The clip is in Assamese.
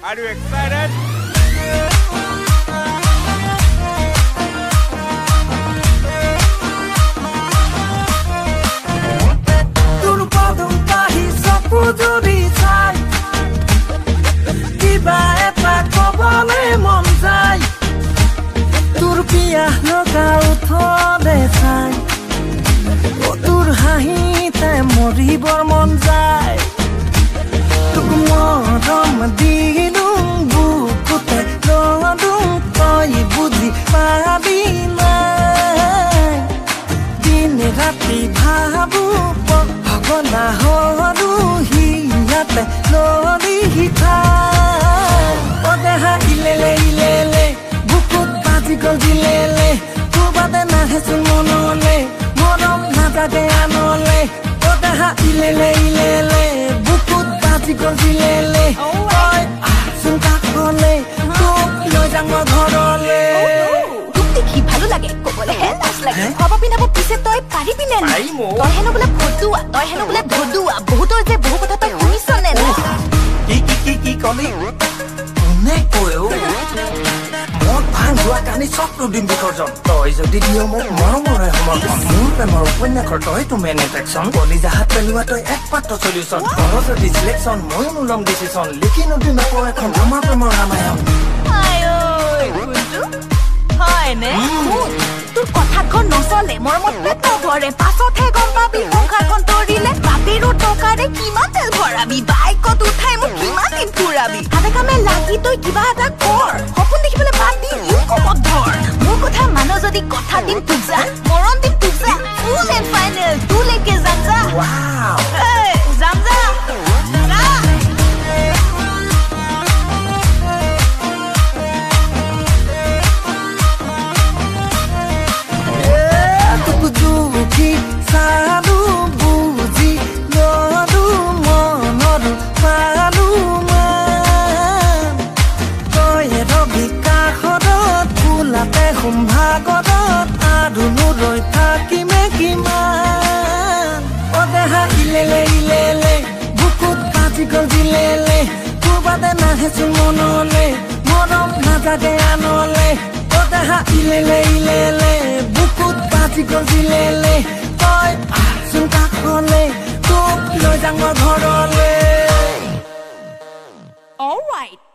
Are you excited? Moribor mon jai tuk morom dinung bukute lodung toy budhi pabi nai din rati bhabu bhagona horu hiyate lodi thai odeha ilele bukut baji gol dilele kubade na hesun monole morom na jage anole ilele bukut baji gol dilele oi sunta kole tuk lo jang ঘৰলে tuk দেখি ভালো লাগে কবলে হেলাস লাগে হব পিনাব পিছে তই পারিবি নে তই হেনো বলে ভদুয়া বহুতৰ যে বহু কথা তই শুনিছনে না কি কলি কোনে কয়ও মন ভাঙ যোৱা কানি চক্ৰ দিন বিসৰ্জন তই যদি দিও মোক মৰমৰে সমৰ্থন মোৰ প্ৰেমৰ উপন্যাসৰ তইতো মেন এট্ৰেকশ্যন কলিজাহাত পেলোৱা তই একমাত্ৰ সলিউশ্যন তৰ যদি চিলেকশ্যন মই নোলম ডিচিশ্যন লিখি নদী নকওঁ এখন আমাৰ প্ৰেমৰ ৰামায়ণ হয় নে তোৰ কথাখন নচলে মৰমত পেট নভৰে পাছতহে গম পাবি সংসাৰখন তৰিলে বাপেৰো টকাৰে কিমান তেল ভৰাবি বাইকত উঠাই মোক কিমান দিন ফুৰাবি হাতে কামে লাগি তই কিবা এটা কৰ সপোন দেখিবলৈ বাদ দি ইনকমত ধৰ মোৰ কথা মান যদি কথা দিম তোক যা মৰম দিম তোক যা ফুল এণ্ড ফাইনেল তোলৈকে যাম যা যাম যা ilele bukut baji gol dilele kubade na hesun monole morom na jage anole odeha ilele bukut baji gol dilele toy sunta kole tuk lo jang ঘৰলে all right